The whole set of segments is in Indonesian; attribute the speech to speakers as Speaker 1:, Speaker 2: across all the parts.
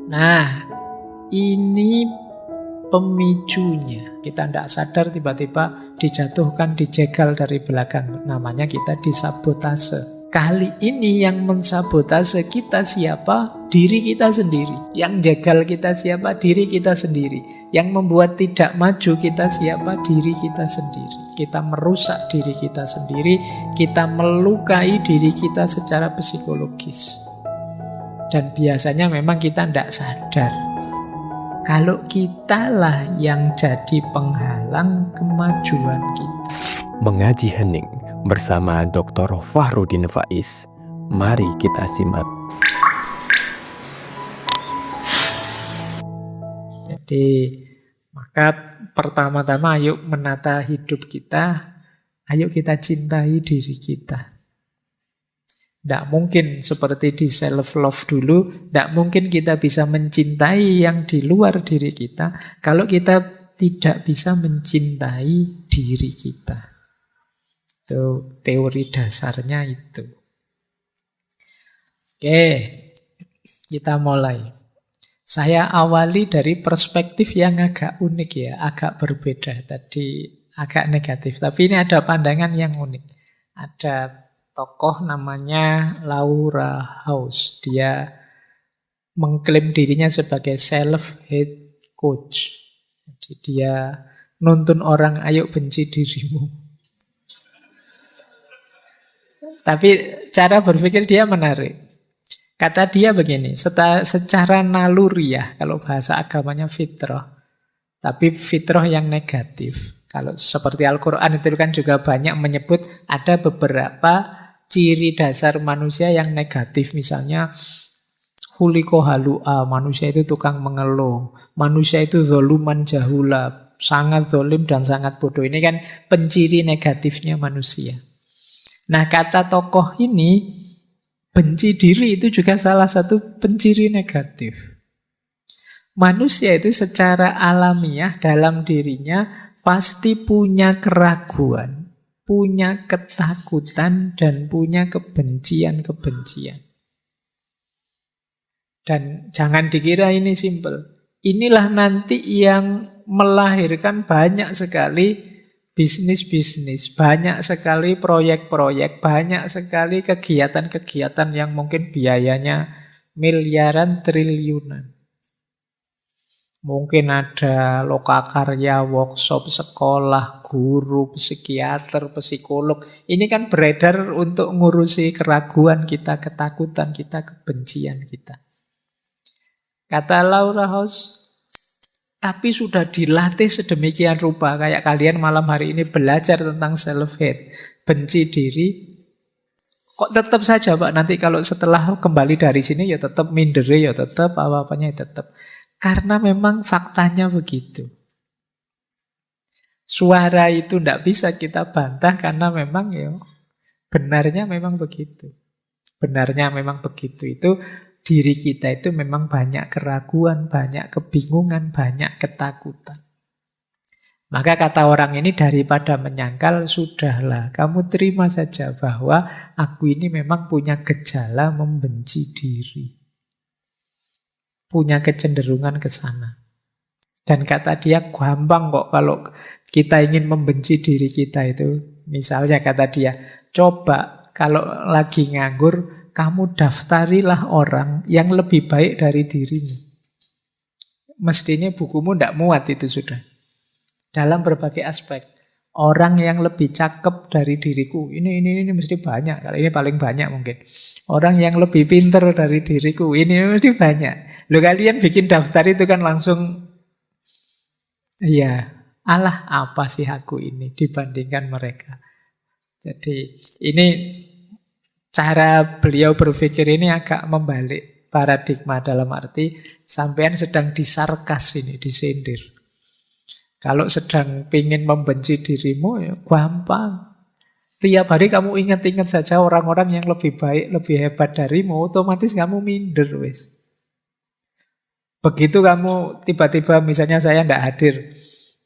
Speaker 1: Nah, ini pemicunya. Kita tidak sadar tiba-tiba dijatuhkan, dijegal dari belakang. Namanya kita disabotase. Kali ini yang mensabotase kita siapa? Diri kita sendiri. Yang jegal kita siapa? Diri kita sendiri. Yang membuat tidak maju kita siapa? Diri kita sendiri. Kita merusak diri kita sendiri. Kita melukai diri kita secara psikologis. Dan biasanya memang kita tidak sadar. Kalau kitalah yang jadi penghalang kemajuan kita.
Speaker 2: Mengaji Hening bersama Dr. Fahrudin Faiz. Mari kita simak.
Speaker 1: Jadi, maka pertama-tama ayo menata hidup kita. Ayo kita cintai diri kita. Tidak mungkin seperti di self-love dulu, tidak mungkin kita bisa mencintai yang di luar diri kita kalau kita tidak bisa mencintai diri kita. Itu teori dasarnya itu. Oke, kita mulai. Saya awali dari perspektif yang agak unik ya, agak berbeda. Tadi agak negatif, tapi ini ada pandangan yang unik. Ada tokoh namanya Laura House. Dia mengklaim dirinya sebagai self-hate coach. Jadi dia nuntun orang, ayo benci dirimu. Tapi cara berpikir dia menarik. Kata dia begini, secara naluriah, kalau bahasa agamanya fitrah. Tapi fitrah yang negatif. Kalau seperti Al-Quran itu kan juga banyak menyebut ada beberapa ciri dasar manusia yang negatif. Misalnya khuliqa halu'a, manusia itu tukang mengeluh, manusia itu zoluman jahula, sangat zolim dan sangat bodoh. Ini kan penciri negatifnya manusia. Nah, kata tokoh ini, benci diri itu juga salah satu penciri negatif. Manusia itu secara alamiah dalam dirinya pasti punya keraguan, punya ketakutan, dan punya kebencian-kebencian. Dan jangan dikira ini simpel. Inilah nanti yang melahirkan banyak sekali bisnis-bisnis, banyak sekali proyek-proyek, banyak sekali kegiatan-kegiatan yang mungkin biayanya miliaran, triliunan. Mungkin ada lokakarya, workshop, sekolah, guru, psikiater, psikolog. Ini kan beredar untuk ngurusi keraguan kita, ketakutan kita, kebencian kita. Kata Laura House, tapi sudah dilatih sedemikian rupa. Kayak kalian malam hari ini belajar tentang self-hate, benci diri. Kok tetap saja Pak, nanti kalau setelah kembali dari sini ya tetap minder, ya tetap apa-apanya ya tetap. Karena memang faktanya begitu. Suara itu tidak bisa kita bantah karena memang ya benarnya memang begitu. Benarnya memang begitu. Itu diri kita itu memang banyak keraguan, banyak kebingungan, banyak ketakutan. Maka kata orang ini daripada menyangkal, sudahlah kamu terima saja bahwa aku ini memang punya gejala membenci diri. Punya kecenderungan ke sana. Dan kata dia gampang kok kalau kita ingin membenci diri kita itu. Misalnya kata dia, coba kalau lagi nganggur, kamu daftarilah orang yang lebih baik dari dirimu. Mestinya bukumu tidak muat itu sudah. Dalam berbagai aspek. Orang yang lebih cakep dari diriku, ini mesti banyak. Kalau ini paling banyak mungkin. Orang yang lebih pinter dari diriku, ini mesti banyak. Loh kalian bikin daftar itu kan langsung, iya, alah apa sih aku ini dibandingkan mereka. Jadi ini cara beliau berpikir ini agak membalik paradigma dalam arti sampean sedang disarkas ini, disindir. Kalau sedang ingin membenci dirimu, ya gampang. Tiap hari kamu ingat-ingat saja orang-orang yang lebih baik, lebih hebat darimu, otomatis kamu minder, wes. Begitu kamu tiba-tiba misalnya saya tidak hadir,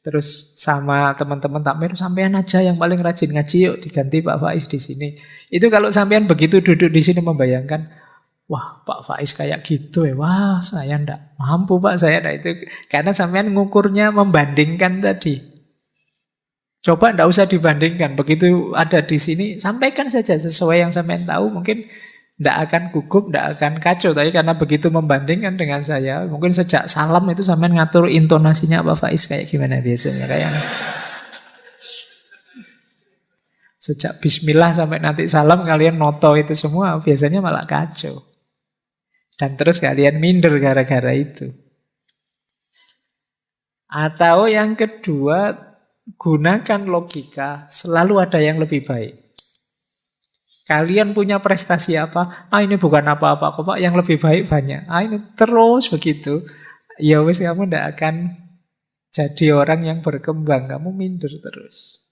Speaker 1: terus sama teman-teman takmir, sampean aja yang paling rajin ngaji, yuk diganti Pak Faiz di sini. Itu kalau sampean begitu duduk di sini membayangkan, Wah, Pak Faiz kayak gitu ya. Wah, saya ndak mampu Pak, saya ndak itu. Karena sampean ngukurnya membandingkan tadi. Coba ndak usah dibandingkan. Begitu ada di sini, sampaikan saja sesuai yang sampean tahu. Mungkin ndak akan gugup, ndak akan kacau. Tapi karena begitu membandingkan dengan saya, mungkin sejak salam itu sampean ngatur intonasinya Pak Faiz kayak gimana biasanya. Kayak sejak bismillah sampai nanti salam kalian noto itu semua, biasanya malah kacau. Dan terus kalian minder gara-gara itu. Atau yang kedua, gunakan logika, selalu ada yang lebih baik. Kalian punya prestasi apa? Ini bukan apa-apa kok Pak, yang lebih baik banyak. Ini terus begitu. Ya wis, kamu tidak akan jadi orang yang berkembang. Kamu minder terus.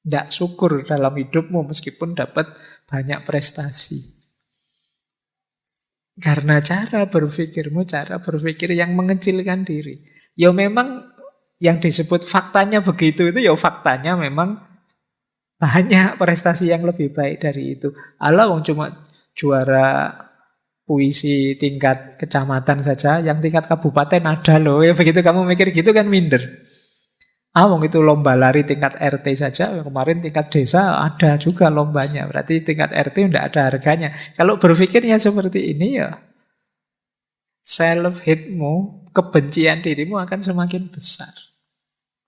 Speaker 1: Tidak syukur dalam hidupmu meskipun dapat banyak prestasi. Karena cara berpikirmu, cara berpikir yang mengecilkan diri. Ya memang yang disebut faktanya begitu itu, ya faktanya memang banyak prestasi yang lebih baik dari itu. Allah wong cuma juara puisi tingkat kecamatan saja, yang tingkat kabupaten ada loh. Ya begitu kamu mikir gitu kan minder. Wong itu lomba lari tingkat RT saja, kemarin tingkat desa ada juga lombanya. Berarti tingkat RT tidak ada harganya. Kalau berpikirnya seperti ini ya, self-hate-mu, kebencian dirimu akan semakin besar.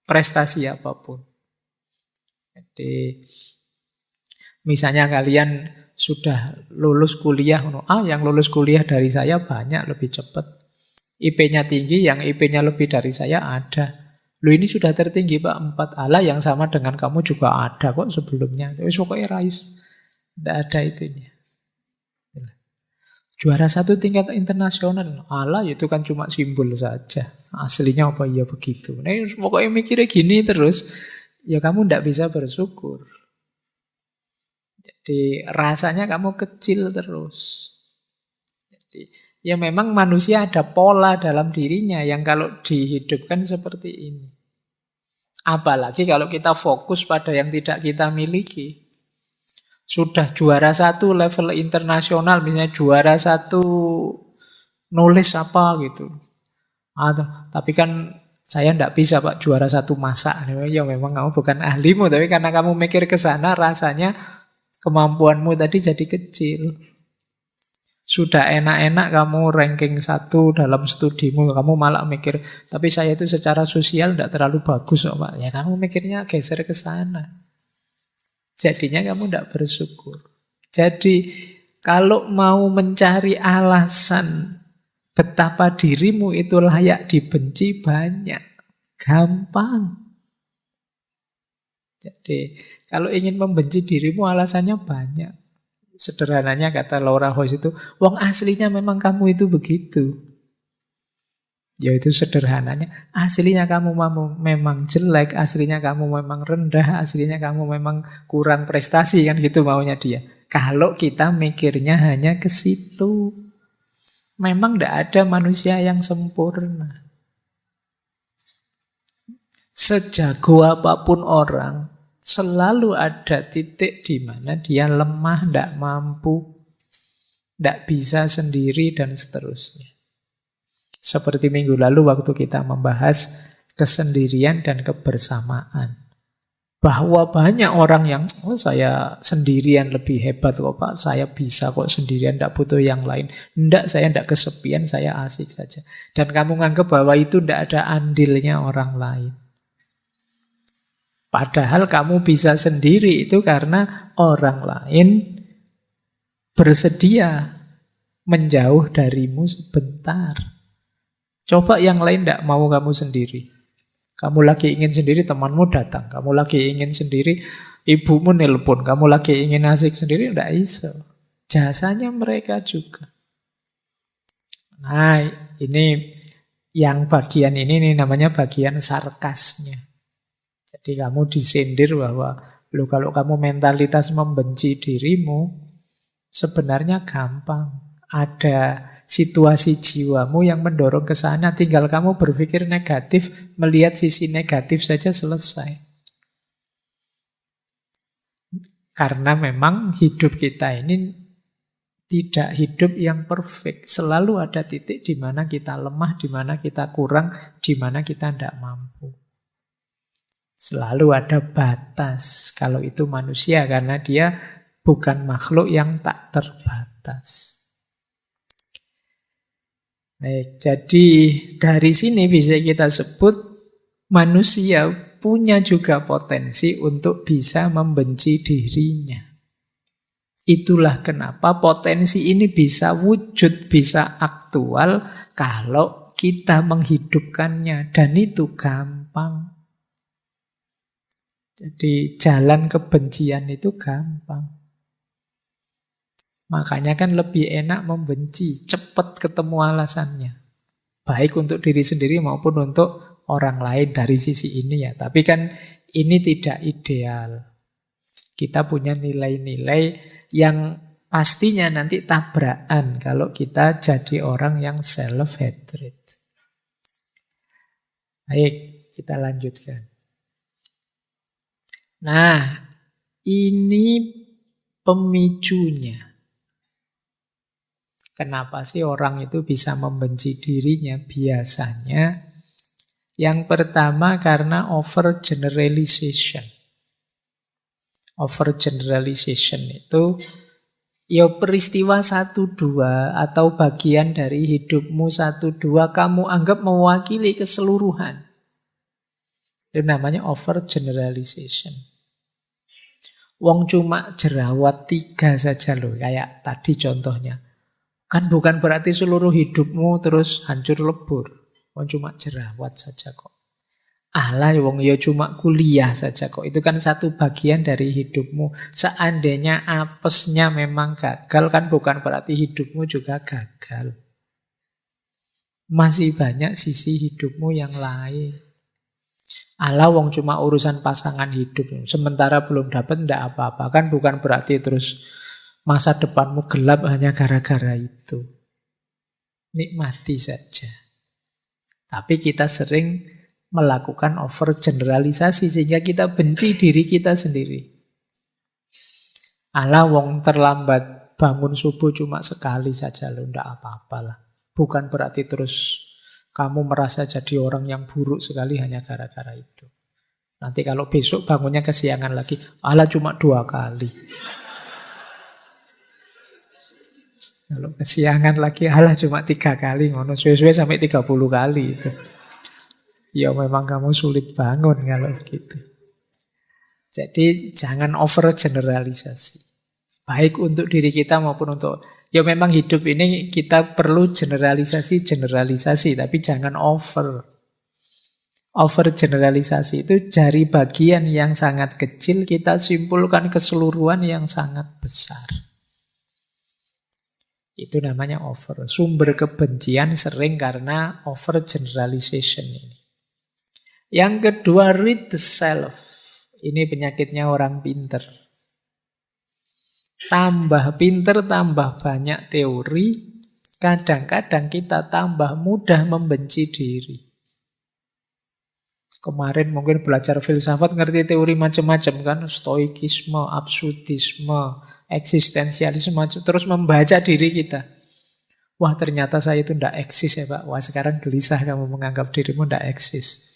Speaker 1: Prestasi apapun. Jadi, misalnya kalian sudah lulus kuliah, yang lulus kuliah dari saya banyak, lebih cepat. IP-nya tinggi, yang IP-nya lebih dari saya ada. Ini sudah tertinggi Pak, 4 ala yang sama dengan kamu juga ada kok sebelumnya. Tapi pokoknya rais. Tidak ada itunya. Juara 1 tingkat internasional. Ala itu kan cuma simbol saja. Aslinya apa iya begitu. Pokoknya mikirnya gini terus. Ya kamu tidak bisa bersyukur. Jadi rasanya kamu kecil terus. Jadi ya memang manusia ada pola dalam dirinya yang kalau dihidupkan seperti ini. Apalagi kalau kita fokus pada yang tidak kita miliki. Sudah juara 1 level internasional, misalnya juara 1 nulis apa gitu. Tapi kan saya tidak bisa Pak juara 1 masak. Ya memang kamu bukan ahlimu, tapi karena kamu mikir ke sana rasanya kemampuanmu tadi jadi kecil. Sudah enak-enak kamu ranking 1 dalam studimu, kamu malah mikir, tapi saya itu secara sosial tidak terlalu bagus kok Pak. Ya kamu mikirnya geser ke sana. Jadinya kamu tidak bersyukur. Jadi kalau mau mencari alasan betapa dirimu itu layak dibenci banyak. Gampang. Jadi kalau ingin membenci dirimu alasannya banyak. Sederhananya kata Laura House itu, wong aslinya memang kamu itu begitu. Yaitu sederhananya, aslinya kamu memang jelek, aslinya kamu memang rendah, aslinya kamu memang kurang prestasi, kan gitu maunya dia. Kalau kita mikirnya hanya ke situ, memang tidak ada manusia yang sempurna. Sejago apapun orang, selalu ada titik di mana dia lemah, tidak mampu, tidak bisa sendiri, dan seterusnya. Seperti minggu lalu waktu kita membahas kesendirian dan kebersamaan. Bahwa banyak orang yang, saya sendirian lebih hebat kok Pak, saya bisa kok sendirian, tidak butuh yang lain. Tidak, saya tidak kesepian, saya asik saja. Dan kamu nganggap bahwa itu tidak ada andilnya orang lain. Padahal kamu bisa sendiri itu karena orang lain bersedia menjauh darimu sebentar. Coba yang lain tidak mau kamu sendiri. Kamu lagi ingin sendiri, temanmu datang. Kamu lagi ingin sendiri, ibumu nelpon. Kamu lagi ingin asik sendiri, tidak bisa. Jasanya mereka juga. Nah, ini yang bagian ini namanya bagian sarkasnya. Jadi kamu disindir bahwa kalau kamu mentalitas membenci dirimu, sebenarnya gampang. Ada situasi jiwamu yang mendorong ke sana, tinggal kamu berpikir negatif, melihat sisi negatif saja selesai. Karena memang hidup kita ini tidak hidup yang perfect. Selalu ada titik di mana kita lemah, di mana kita kurang, di mana kita tidak mampu. Selalu ada batas. Kalau itu manusia, karena dia bukan makhluk yang tak terbatas. Baik, jadi dari sini bisa kita sebut manusia punya juga potensi untuk bisa membenci dirinya. Itulah kenapa potensi ini bisa wujud, bisa aktual kalau kita menghidupkannya. Dan itu gampang. Jadi jalan kebencian itu gampang. Makanya kan lebih enak membenci, cepat ketemu alasannya. Baik untuk diri sendiri maupun untuk orang lain dari sisi ini ya. Tapi kan ini tidak ideal. Kita punya nilai-nilai yang pastinya nanti tabrakan kalau kita jadi orang yang self-hatred. Baik, kita lanjutkan. Nah, ini pemicunya. Kenapa sih orang itu bisa membenci dirinya? Biasanya yang pertama karena overgeneralization. Overgeneralization itu ya peristiwa 1-2 atau bagian dari hidupmu 1-2 kamu anggap mewakili keseluruhan. Itu namanya overgeneralization. Wong cuma jerawat 3 saja loh, kayak tadi contohnya. Kan bukan berarti seluruh hidupmu terus hancur lebur. Wong cuma jerawat saja kok. Alah, wong ya cuma kuliah saja kok. Itu kan satu bagian dari hidupmu. Seandainya apesnya memang gagal, kan bukan berarti hidupmu juga gagal. Masih banyak sisi hidupmu yang lain. Alah, wong cuma urusan pasangan hidup. Sementara belum dapat, ndak apa-apa. Kan bukan berarti terus masa depanmu gelap hanya gara-gara itu. Nikmati saja. Tapi kita sering melakukan overgeneralisasi sehingga kita benci diri kita sendiri. Alah, wong terlambat bangun subuh cuma sekali saja loh, ndak apa-apalah. Bukan berarti terus kamu merasa jadi orang yang buruk sekali hanya gara-gara itu. Nanti kalau besok bangunnya kesiangan lagi, alah cuma 2 kali. Kalau kesiangan lagi, alah cuma 3 kali. Ngono suwe-suwe sampai 30 kali itu. Ya memang kamu sulit bangun kalau begitu. Jadi jangan overgeneralisasi. Baik untuk diri kita maupun untuk... Ya memang hidup ini kita perlu generalisasi, tapi jangan over. Overgeneralisasi itu dari bagian yang sangat kecil kita simpulkan keseluruhan yang sangat besar. Itu namanya over. Sumber kebencian sering karena overgeneralization ini. Yang kedua, read the self. Ini penyakitnya orang pinter. Tambah pinter, tambah banyak teori, kadang-kadang kita tambah mudah membenci diri. Kemarin mungkin belajar filsafat, ngerti teori macam-macam kan, stoikisme, absurdisme, eksistensialisme, terus membaca diri kita. Wah, ternyata saya itu tidak eksis ya Pak. Wah, sekarang gelisah kamu menganggap dirimu tidak eksis.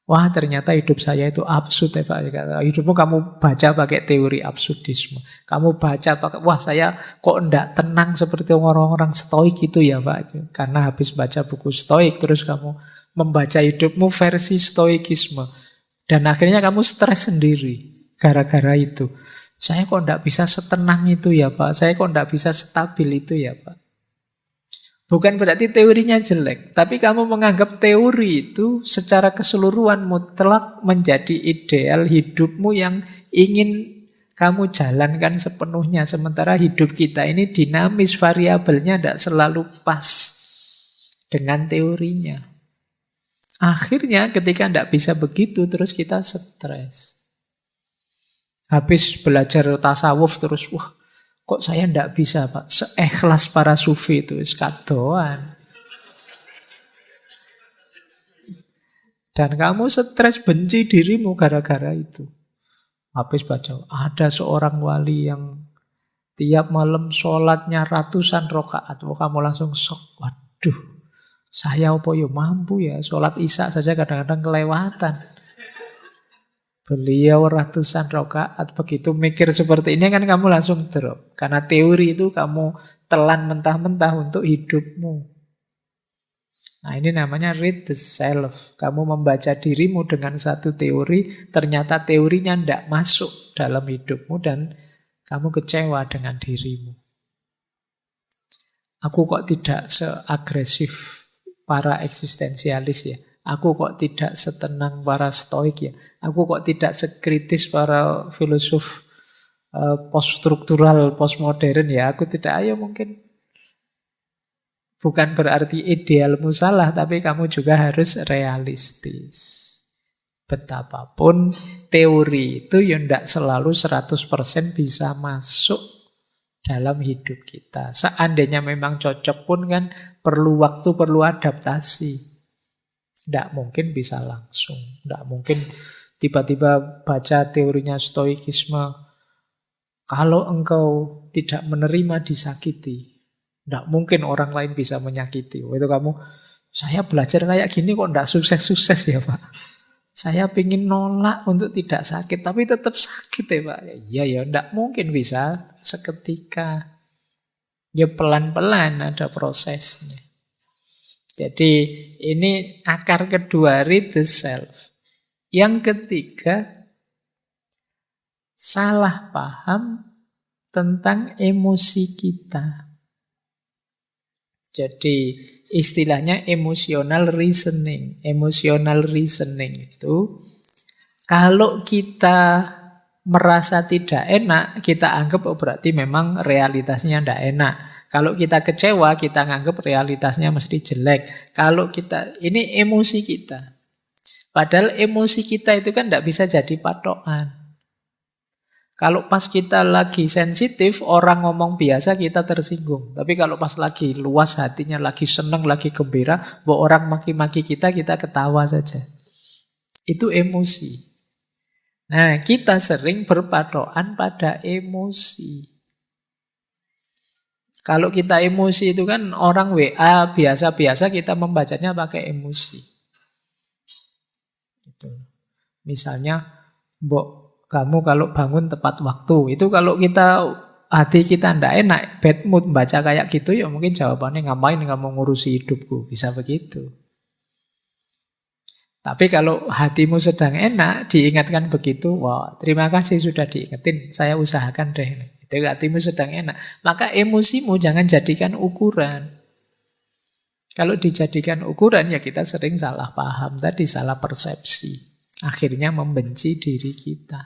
Speaker 1: Wah, ternyata hidup saya itu absurd ya Pak. Hidupmu kamu baca pakai teori absurdisme. Kamu baca pakai, wah saya kok enggak tenang seperti orang-orang stoik itu ya Pak. Karena habis baca buku stoik, terus kamu membaca hidupmu versi stoikisme. Dan akhirnya kamu stres sendiri gara-gara itu. Saya kok enggak bisa setenang itu ya Pak. Saya kok enggak bisa stabil itu ya Pak. Bukan berarti teorinya jelek, tapi kamu menganggap teori itu secara keseluruhan mutlak menjadi ideal hidupmu yang ingin kamu jalankan sepenuhnya. Sementara hidup kita ini dinamis, variabelnya tidak selalu pas dengan teorinya. Akhirnya ketika tidak bisa begitu, terus kita stres. Habis belajar tasawuf terus, wah, kok saya tidak bisa Pak, seikhlas para sufi itu, kadoan. Dan kamu stres, benci dirimu gara-gara itu. Habis baca, ada seorang wali yang Tiap malam sholatnya ratusan rakaat. Kamu langsung shock. Waduh, saya apa ya mampu ya. Sholat isya saja kadang-kadang kelewatan. Beliau ratusan rakaat. Begitu mikir seperti ini kan kamu langsung drop. Karena teori itu kamu telan mentah-mentah untuk hidupmu. Nah ini namanya read the self. Kamu membaca dirimu dengan satu teori, ternyata teorinya tidak masuk dalam hidupmu dan kamu kecewa dengan dirimu. Aku kok tidak seagresif para eksistensialis ya. Aku kok tidak setenang para stoik ya. Aku kok tidak sekritis para filosof poststruktural, postmodern ya. Aku tidak, ayo mungkin. Bukan berarti idealmu salah, tapi kamu juga harus realistis. Betapapun teori itu ya tidak selalu 100% bisa masuk dalam hidup kita. Seandainya memang cocok pun kan perlu waktu, perlu adaptasi. Tidak mungkin bisa langsung. Tidak mungkin tiba-tiba baca teorinya stoikisme. Kalau engkau tidak menerima disakiti, tidak mungkin orang lain bisa menyakiti. Itu kamu, saya belajar kayak gini kok tidak sukses-sukses ya Pak. Saya ingin nolak untuk tidak sakit, tapi tetap sakit ya Pak. Iya ya, tidak mungkin bisa seketika. Ya pelan-pelan ada prosesnya. Jadi ini akar kedua, read the self. Yang ketiga, salah paham tentang emosi kita. Jadi istilahnya emotional reasoning. Emotional reasoning itu kalau kita merasa tidak enak, kita anggap oh berarti memang realitasnya tidak enak. Kalau kita kecewa, kita anggap realitasnya mesti jelek. Kalau kita, ini emosi kita. Padahal emosi kita itu kan tidak bisa jadi patokan. Kalau pas kita lagi sensitif, orang ngomong biasa kita tersinggung. Tapi kalau pas lagi luas hatinya, lagi senang, lagi gembira, bahwa orang maki-maki kita ketawa saja. Itu emosi. Nah, kita sering berpatokan pada emosi. Kalau kita emosi itu kan orang WA biasa-biasa kita membacanya pakai emosi. Gitu. Misalnya, Mbok, kamu kalau bangun tepat waktu, itu kalau kita hati kita ndak enak, bad mood, baca kayak gitu ya mungkin jawabannya ngapain kamu ngurusi hidupku, bisa begitu. Tapi kalau hatimu sedang enak, diingatkan begitu, wah terima kasih sudah diingetin, saya usahakan deh. Itu hatimu sedang enak. Maka emosimu jangan jadikan ukuran. Kalau dijadikan ukuran ya kita sering salah paham tadi, salah persepsi. Akhirnya membenci diri kita.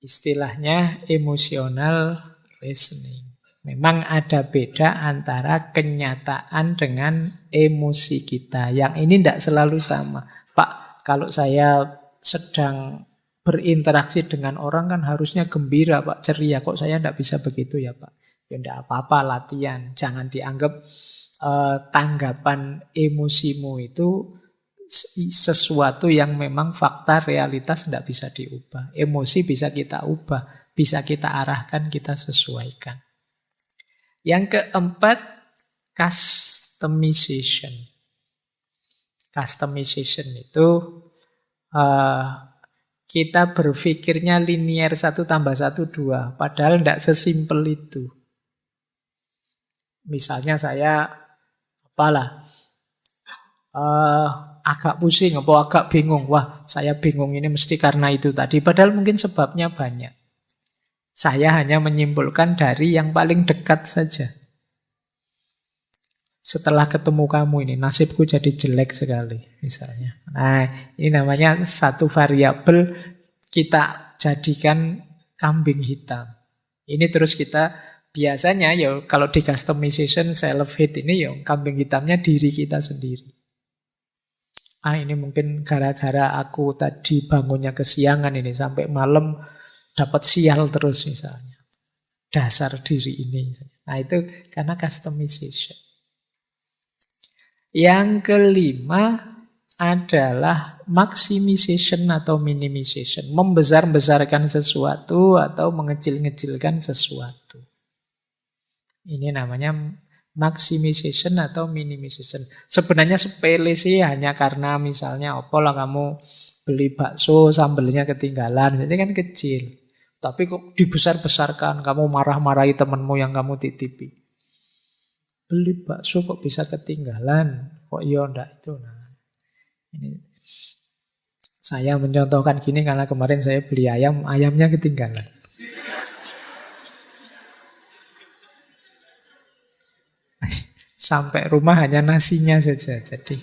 Speaker 1: Istilahnya emotional reasoning. Memang ada beda antara kenyataan dengan emosi kita. Yang ini tidak selalu sama. Pak, kalau saya sedang berinteraksi dengan orang kan harusnya gembira, Pak, ceria. Kok saya tidak bisa begitu ya, Pak? Ya tidak apa-apa, latihan. Jangan dianggap tanggapan emosimu itu sesuatu yang memang fakta realitas tidak bisa diubah. Emosi bisa kita ubah, bisa kita arahkan, kita sesuaikan. Yang keempat, customization. Customization itu kita berpikirnya linear 1 tambah 1 2, padahal tidak sesimpel itu. Misalnya saya agak pusing, agak bingung. Wah, saya bingung ini mesti karena itu tadi. Padahal mungkin sebabnya banyak. Saya hanya menyimpulkan dari yang paling dekat saja. Setelah ketemu kamu ini, nasibku jadi jelek sekali, misalnya. Nah, ini namanya satu variabel kita jadikan kambing hitam. Ini terus kita biasanya ya kalau di customization self-hate ini ya kambing hitamnya diri kita sendiri. Ini mungkin gara-gara aku tadi bangunnya kesiangan ini sampai malam dapat sial terus misalnya. Dasar diri ini. Nah itu karena customization. Yang kelima, adalah maximization atau minimization. Membesar-besarkan sesuatu atau mengecil-ngecilkan sesuatu. Ini namanya maximization atau minimization. Sebenarnya sepele sih, hanya karena misalnya opolah kamu beli bakso sambelnya ketinggalan, jadi kan kecil. Tapi kok dibesar-besarkan, kamu marah-marahi temanmu yang kamu titipi. Beli bakso kok bisa ketinggalan, kok iya ndak itu. Nah, ini saya mencontohkan gini karena kemarin saya beli ayam, ayamnya ketinggalan. Sampai rumah hanya nasinya saja. Jadi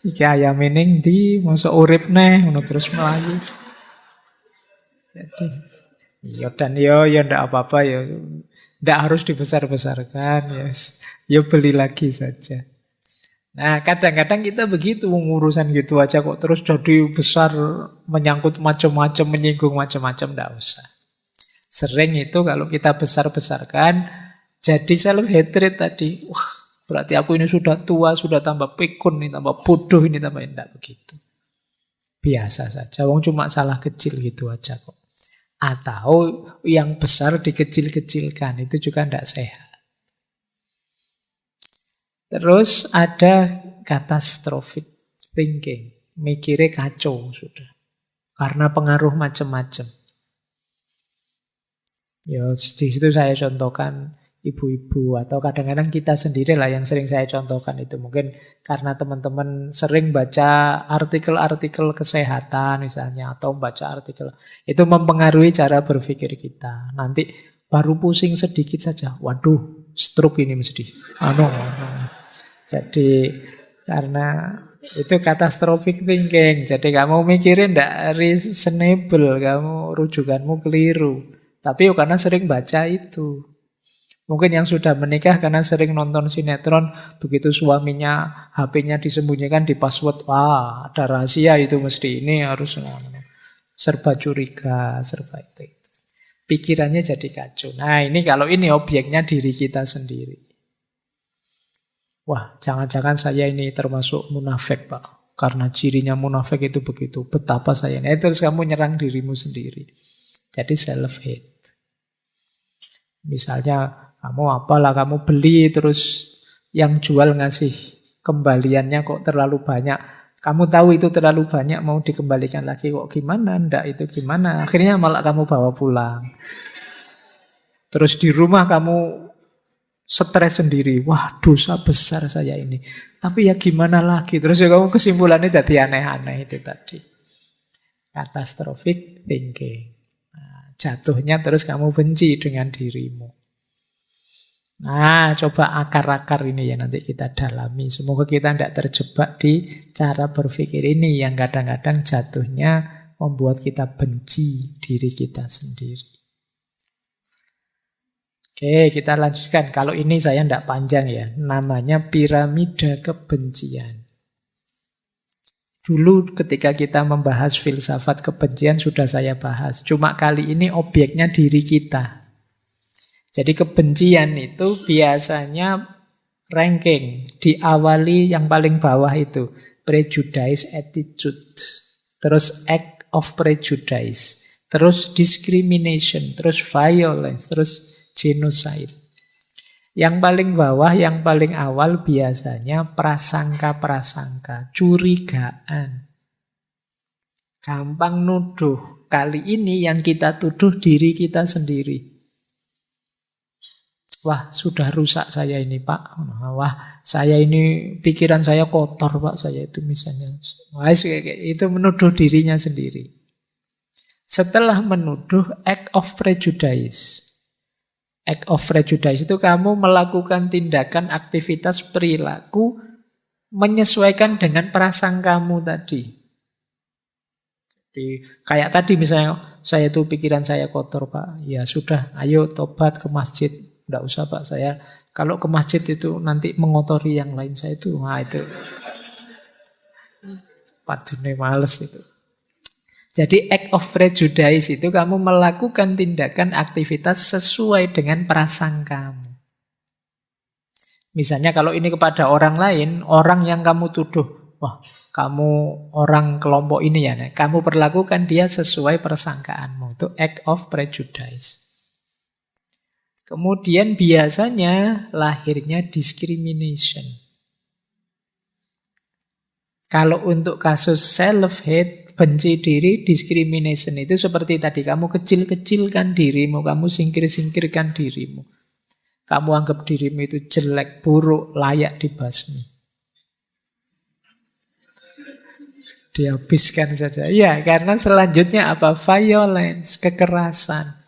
Speaker 1: iki ayam ini di masuk urip neh, terus melayu. Jadi iya dan ya ndak apa-apa ya. Ndak harus dibesar-besarkan ya. Ya beli lagi saja. Nah, kadang-kadang kita begitu urusan gitu aja kok terus jadi besar, menyangkut macam-macam, menyinggung macam-macam, ndak usah. Sering itu kalau kita besar-besarkan jadi self hatred tadi. Wah, berarti aku ini sudah tua, sudah tambah pikun, ini tambah bodoh, ini tambah enggak begitu. Biasa saja, wong cuma salah kecil gitu aja kok. Atau yang besar dikecil-kecilkan, itu juga enggak sehat. Terus ada catastrophic thinking, mikirnya kacau sudah. Karena pengaruh macam-macam. Ya, di situ saya contohkan ibu-ibu atau kadang-kadang kita sendiri lah yang sering saya contohkan itu. Mungkin karena teman-teman sering baca artikel-artikel kesehatan misalnya atau baca artikel, itu mempengaruhi cara berpikir kita. Nanti baru pusing sedikit saja, waduh, stroke ini mesti. Jadi karena itu catastrophic thinking. Jadi kamu mikirin ndak reasonable, kamu rujukanmu keliru. Tapi karena sering baca itu. Mungkin yang sudah menikah karena sering nonton sinetron, begitu suaminya HP-nya disembunyikan di password, wah ada rahasia itu mesti ini harus serba curiga, serba itu. Pikirannya jadi kacau. Nah ini kalau ini objeknya diri kita sendiri. Wah, jangan-jangan saya ini termasuk munafik, Pak. Karena cirinya munafik itu begitu. Betapa saya ini. Terus kamu nyerang dirimu sendiri. Jadi self-hate. Misalnya, kamu beli terus yang jual ngasih kembaliannya kok terlalu banyak. Kamu tahu itu terlalu banyak, mau dikembalikan lagi. Kok gimana? Ndak itu gimana? Akhirnya malah kamu bawa pulang. Terus di rumah kamu stres sendiri, wah dosa besar saya ini. Tapi ya gimana lagi? Terus ya kamu kesimpulannya jadi aneh-aneh itu tadi. Catastrophic thinking. Nah, jatuhnya terus kamu benci dengan dirimu. Nah, coba akar-akar ini ya nanti kita dalami. Semoga kita tidak terjebak di cara berpikir ini yang kadang-kadang jatuhnya membuat kita benci diri kita sendiri. Oke, kita lanjutkan. Kalau ini saya tidak panjang ya. Namanya piramida kebencian. Dulu ketika kita membahas filsafat kebencian sudah saya bahas. Cuma kali ini objeknya diri kita. Jadi kebencian itu biasanya ranking. Diawali yang paling bawah itu. Prejudice attitude. Terus act of prejudice. Terus discrimination. Terus violence. Terus genocide. Yang paling bawah, yang paling awal biasanya prasangka-prasangka, curigaan. Gampang nuduh. Kali ini yang kita tuduh diri kita sendiri. Wah, sudah rusak saya ini, Pak. Wah, saya ini pikiran saya kotor, Pak. Saya itu misalnya. Wah, itu menuduh dirinya sendiri. Setelah menuduh, act of prejudice. Act of prejudice itu kamu melakukan tindakan, aktivitas, perilaku menyesuaikan dengan prasangkamu tadi. Jadi, kayak tadi misalnya, saya itu pikiran saya kotor, Pak. Ya sudah, ayo tobat ke masjid. Tidak usah, Pak, saya kalau ke masjid itu nanti mengotori yang lain saya itu. Nah itu. Padune males itu. Jadi act of prejudice itu kamu melakukan tindakan aktivitas sesuai dengan prasangkamu. Misalnya kalau ini kepada orang lain, orang yang kamu tuduh, wah kamu orang kelompok ini ya, nah, kamu perlakukan dia sesuai persangkaanmu. Itu act of prejudice. Kemudian biasanya lahirnya discrimination. Kalau untuk kasus self-hate, benci diri, discrimination itu seperti tadi. Kamu kecil-kecilkan dirimu, kamu singkir-singkirkan dirimu. Kamu anggap dirimu itu jelek, buruk, layak dibasmi. Dihabiskan saja. Ya, karena selanjutnya apa? Violence, kekerasan.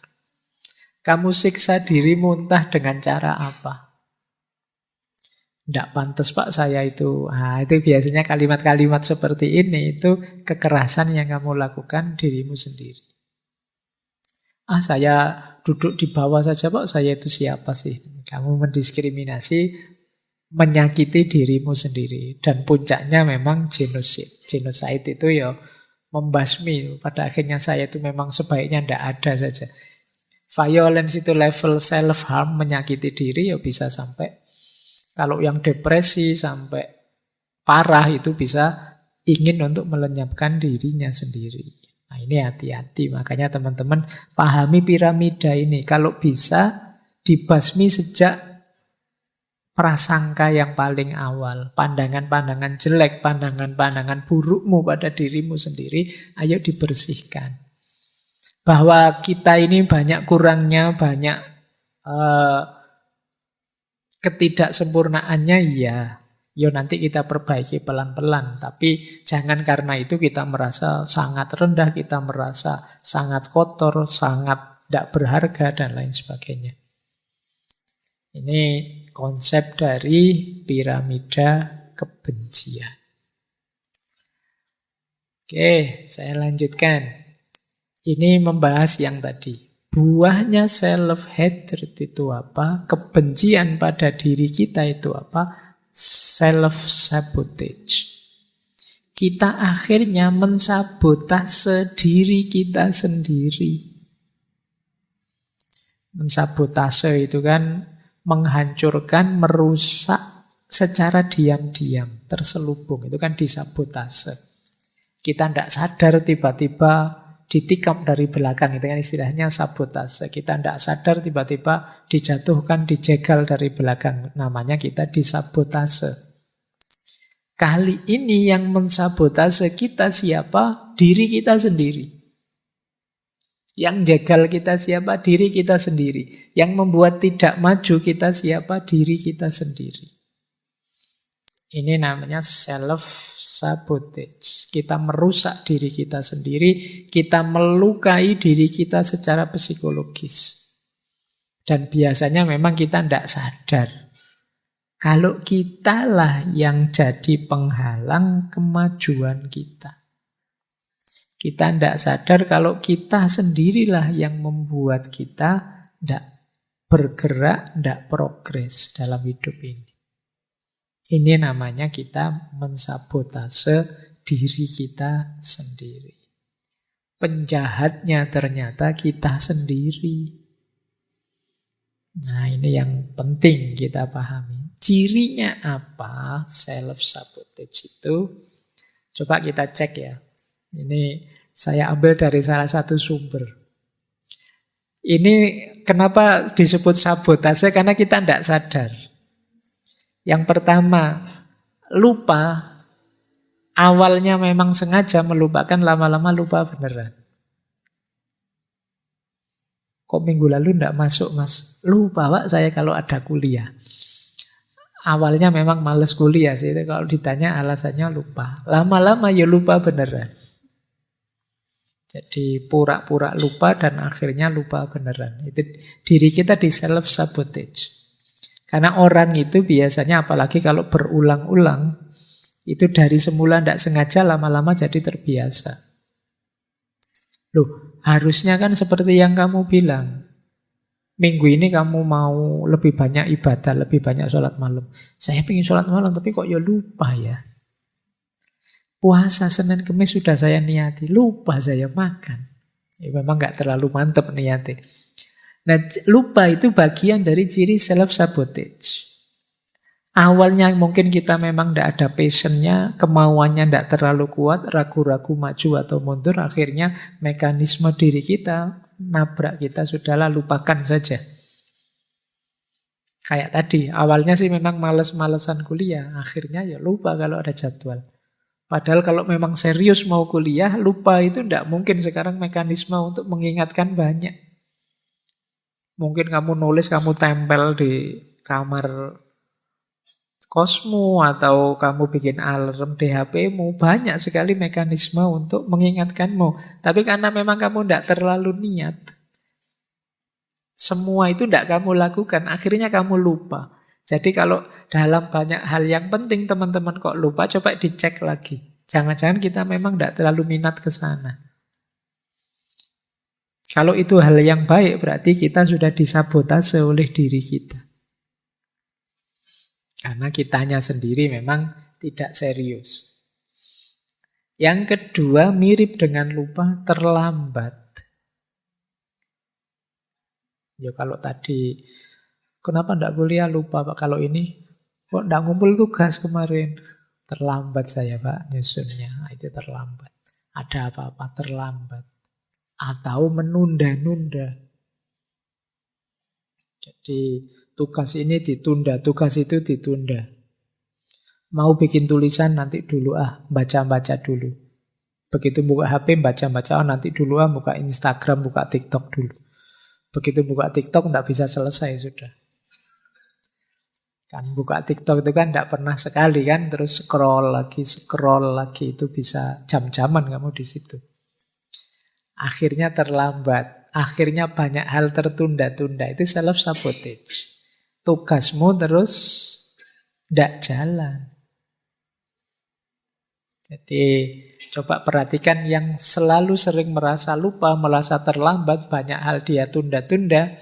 Speaker 1: Kamu siksa dirimu entah dengan cara apa. Tidak pantas Pak saya itu. Nah, itu biasanya kalimat-kalimat seperti ini. Itu kekerasan yang kamu lakukan dirimu sendiri. Saya duduk di bawah saja Pak, saya itu siapa sih? Kamu mendiskriminasi, menyakiti dirimu sendiri. Dan puncaknya memang genocide. Genocide itu ya membasmi. Pada akhirnya saya itu memang sebaiknya tidak ada saja. Violence itu level self-harm, menyakiti diri ya bisa sampai, kalau yang depresi sampai parah itu bisa ingin untuk melenyapkan dirinya sendiri. Nah ini hati-hati, makanya teman-teman pahami piramida ini. Kalau bisa dibasmi sejak prasangka yang paling awal. Pandangan-pandangan jelek, pandangan-pandangan burukmu pada dirimu sendiri, ayo dibersihkan. Bahwa kita ini banyak kurangnya, banyak ketidaksempurnaannya, iya. Yo nanti kita perbaiki pelan-pelan. Tapi jangan karena itu kita merasa sangat rendah, kita merasa sangat kotor, sangat tidak berharga, dan lain sebagainya. Ini konsep dari piramida kebencian. Oke, saya lanjutkan. Ini membahas yang tadi. Buahnya self-hatred itu apa? Kebencian pada diri kita itu apa? Self-sabotage. Kita akhirnya mensabotase diri kita sendiri. Mensabotase itu kan menghancurkan, merusak secara diam-diam, terselubung. Itu kan disabotase. Kita tidak sadar tiba-tiba ditikam dari belakang, itu kan istilahnya sabotase. Kita tidak sadar tiba-tiba dijatuhkan, dijegal dari belakang, namanya kita disabotase. Kali ini yang mensabotase kita siapa? Diri kita sendiri. Yang jegal kita siapa? Diri kita sendiri. Yang membuat tidak maju kita siapa? Diri kita sendiri. Ini namanya self-sabotage. Kita merusak diri kita sendiri, kita melukai diri kita secara psikologis. Dan biasanya memang kita tidak sadar. Kalau kitalah yang jadi penghalang kemajuan kita. Kita tidak sadar kalau kita sendirilah yang membuat kita tidak bergerak, tidak progres dalam hidup ini. Ini namanya kita mensabotase diri kita sendiri. Penjahatnya ternyata kita sendiri. Nah ini yang penting kita pahami. Cirinya apa self-sabotage itu? Coba kita cek ya. Ini saya ambil dari salah satu sumber. Ini kenapa disebut sabotase? Karena kita tidak sadar. Yang pertama, lupa. Awalnya memang sengaja melupakan, lama-lama lupa beneran. Kok minggu lalu tidak masuk Mas? Lupa Pak saya kalau ada kuliah. Awalnya memang males kuliah sih, kalau ditanya alasannya lupa. Lama-lama ya lupa beneran. Jadi pura-pura lupa dan akhirnya lupa beneran. Itu diri kita di self-sabotage. Karena orang itu biasanya apalagi kalau berulang-ulang, itu dari semula tidak sengaja lama-lama jadi terbiasa. Loh, harusnya kan seperti yang kamu bilang. Minggu ini kamu mau lebih banyak ibadah, lebih banyak sholat malam. Saya pengen sholat malam tapi kok ya lupa ya. Puasa Senin Kemis sudah saya niati, lupa saya makan. Ya memang nggak terlalu mantap niati. Nah, lupa itu bagian dari ciri self-sabotage. Awalnya mungkin kita memang tidak ada passionnya, kemauannya tidak terlalu kuat, ragu-ragu maju atau mundur, akhirnya mekanisme diri kita nabrak kita, sudahlah lupakan saja. Kayak tadi, awalnya sih memang males-malesan kuliah, akhirnya ya lupa kalau ada jadwal. Padahal kalau memang serius mau kuliah, lupa itu tidak mungkin. Sekarang mekanisme untuk mengingatkan banyak. Mungkin kamu nulis, kamu tempel di kamar kosmu, atau kamu bikin alarm di HP-mu. Banyak sekali mekanisme untuk mengingatkanmu. Tapi karena memang kamu tidak terlalu niat, semua itu tidak kamu lakukan, akhirnya kamu lupa. Jadi kalau dalam banyak hal yang penting teman-teman kok lupa, coba dicek lagi. Jangan-jangan kita memang tidak terlalu minat ke sana. Kalau itu hal yang baik, berarti kita sudah disabotase oleh diri kita. Karena kitanya sendiri memang tidak serius. Yang kedua, mirip dengan lupa, terlambat. Ya kalau tadi, kenapa tidak kuliah, lupa Pak. Kalau ini, kok tidak ngumpul tugas kemarin. Terlambat saya Pak nyusunnya. Nah, itu terlambat. Ada apa-apa terlambat. Atau menunda-nunda. Jadi tugas ini ditunda, tugas itu ditunda. Mau bikin tulisan nanti dulu baca-baca dulu. Begitu buka HP baca-baca, nanti dulu buka Instagram, buka TikTok dulu. Begitu buka TikTok tidak bisa selesai sudah. Kan buka TikTok itu kan tidak pernah sekali kan, terus scroll lagi itu bisa jam-jaman kamu di situ. Akhirnya terlambat, akhirnya banyak hal tertunda-tunda, itu self-sabotage. Tugasmu terus tidak jalan. Jadi coba perhatikan yang selalu sering merasa lupa, merasa terlambat, banyak hal dia tunda-tunda,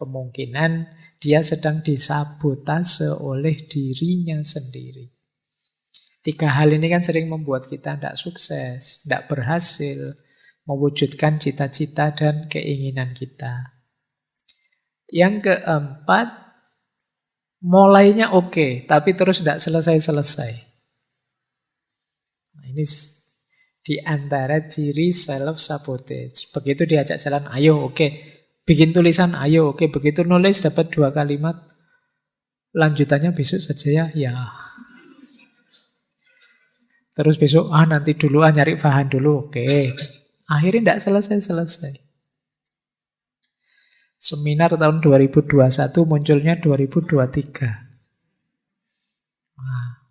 Speaker 1: kemungkinan dia sedang disabotase oleh dirinya sendiri. 3 hal ini kan sering membuat kita tidak sukses, tidak berhasil mewujudkan cita-cita dan keinginan kita. Yang keempat, mulainya oke, tapi terus tidak selesai-selesai. Nah, ini di antara ciri self-sabotage. Begitu diajak jalan, ayo oke. Bikin tulisan, ayo oke. Begitu nulis dapat 2 kalimat, lanjutannya besok saja ya. Terus besok, nanti dulu nyari bahan dulu, oke. Akhirnya tidak selesai-selesai. Seminar tahun 2021 munculnya 2023.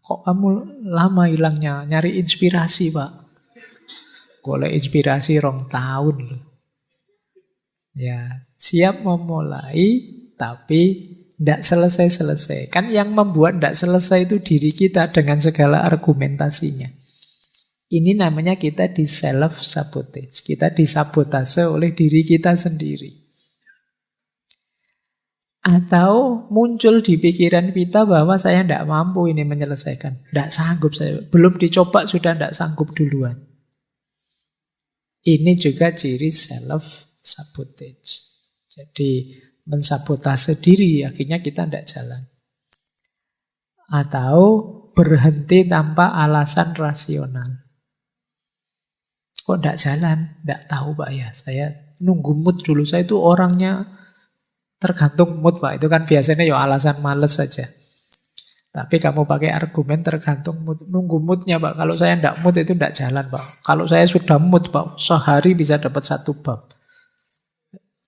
Speaker 1: Kok kamu lama hilangnya? Nyari inspirasi, Pak. Golek inspirasi 2 tahun loh. Ya, siap memulai, tapi tidak selesai-selesai. Kan yang membuat tidak selesai itu diri kita dengan segala argumentasinya. Ini namanya kita di self-sabotage. Kita disabotase oleh diri kita sendiri. Atau muncul di pikiran kita bahwa saya tidak mampu ini menyelesaikan. Tidak sanggup saya. Belum dicoba sudah tidak sanggup duluan. Ini juga ciri self-sabotage. Jadi mensabotase diri, akhirnya kita tidak jalan. Atau berhenti tanpa alasan rasional. Kok tidak jalan? Tidak tahu Pak ya. Saya nunggu mood dulu. Saya itu orangnya tergantung mood Pak. Itu kan biasanya ya alasan males saja. Tapi kamu pakai argumen tergantung mood. Nunggu moodnya Pak. Kalau saya tidak mood itu tidak jalan Pak. Kalau saya sudah mood Pak, sehari bisa dapat 1 bab.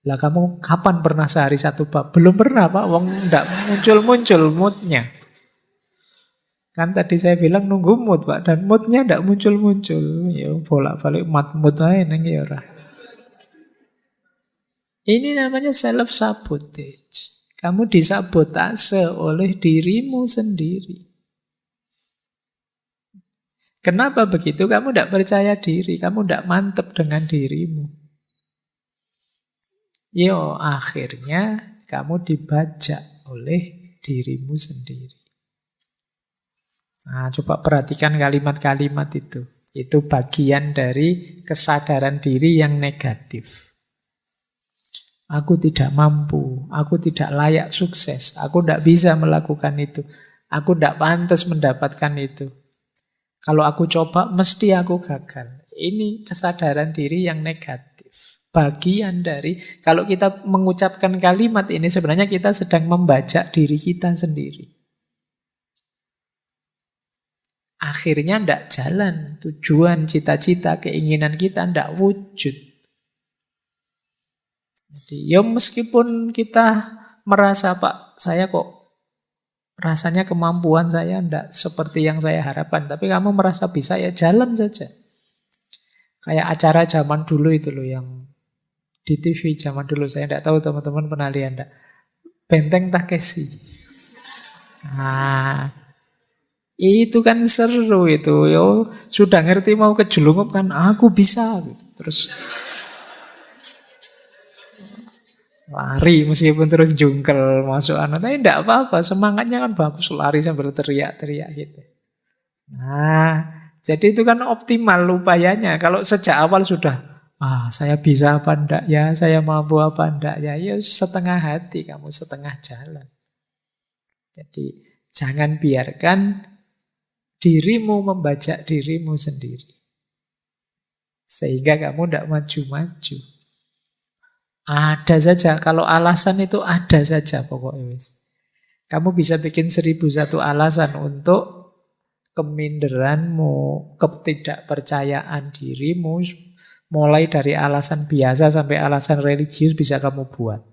Speaker 1: Lah kamu kapan pernah sehari 1 bab? Belum pernah Pak. Wong tidak muncul-muncul moodnya. Kan tadi saya bilang nunggu mood Pak. Dan moodnya tidak muncul-muncul. Ya bolak-balik mood aja neng ya ora. Ini namanya self-sabotage. Kamu disabotase oleh dirimu sendiri. Kenapa begitu? Kamu tidak percaya diri. Kamu tidak mantap dengan dirimu. Yo, akhirnya kamu dibajak oleh dirimu sendiri. Nah, coba perhatikan kalimat-kalimat itu. Itu bagian dari kesadaran diri yang negatif. Aku tidak mampu, aku tidak layak sukses, aku tidak bisa melakukan itu. Aku tidak pantas mendapatkan itu. Kalau aku coba, mesti aku gagal. Ini kesadaran diri yang negatif. Bagian dari, kalau kita mengucapkan kalimat ini, sebenarnya kita sedang membajak diri kita sendiri. Akhirnya tidak jalan. Tujuan, cita-cita, keinginan kita tidak wujud. Jadi, ya meskipun kita merasa, Pak, saya kok rasanya kemampuan saya tidak seperti yang saya harapkan. Tapi kamu merasa bisa, ya jalan saja. Kayak acara zaman dulu itu loh, yang di TV zaman dulu. Saya tidak tahu teman-teman pernah lihat enggak. Benteng Takeshi. Nah, itu kan seru itu. Yo, sudah ngerti mau kejelungup kan, aku bisa. Terus lari meskipun terus jungkel masuk anak. Tapi tidak apa-apa, semangatnya kan bagus. Lari sambil teriak-teriak gitu. Nah, jadi itu kan optimal upayanya. Kalau sejak awal sudah, saya bisa apa enggak ya, saya mampu apa enggak ya, ya setengah hati kamu, setengah jalan. Jadi jangan biarkan dirimu membajak dirimu sendiri. Sehingga kamu tidak maju-maju. Ada saja, kalau alasan itu ada saja pokoknya wis. Kamu bisa bikin 1001 alasan untuk keminderanmu, ketidakpercayaan dirimu. Mulai dari alasan biasa sampai alasan religius bisa kamu buat.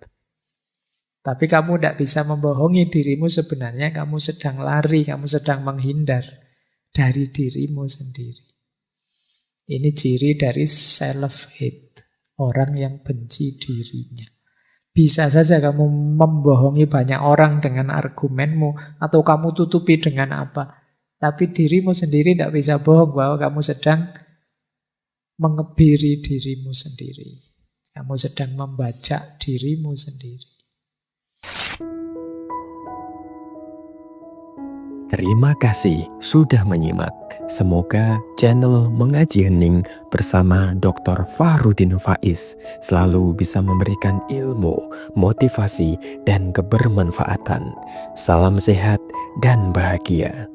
Speaker 1: Tapi kamu tidak bisa membohongi dirimu, sebenarnya kamu sedang lari, kamu sedang menghindar dari dirimu sendiri. Ini ciri dari self-hate. Orang yang benci dirinya. Bisa saja kamu membohongi banyak orang dengan argumenmu, atau kamu tutupi dengan apa. Tapi dirimu sendiri tidak bisa bohong bahwa kamu sedang mengebiri dirimu sendiri. Kamu sedang membajak dirimu sendiri.
Speaker 2: Terima kasih sudah menyimak. Semoga channel Mengaji Hening bersama Dr. Fahrudin Faiz selalu bisa memberikan ilmu, motivasi, dan kebermanfaatan. Salam sehat dan bahagia.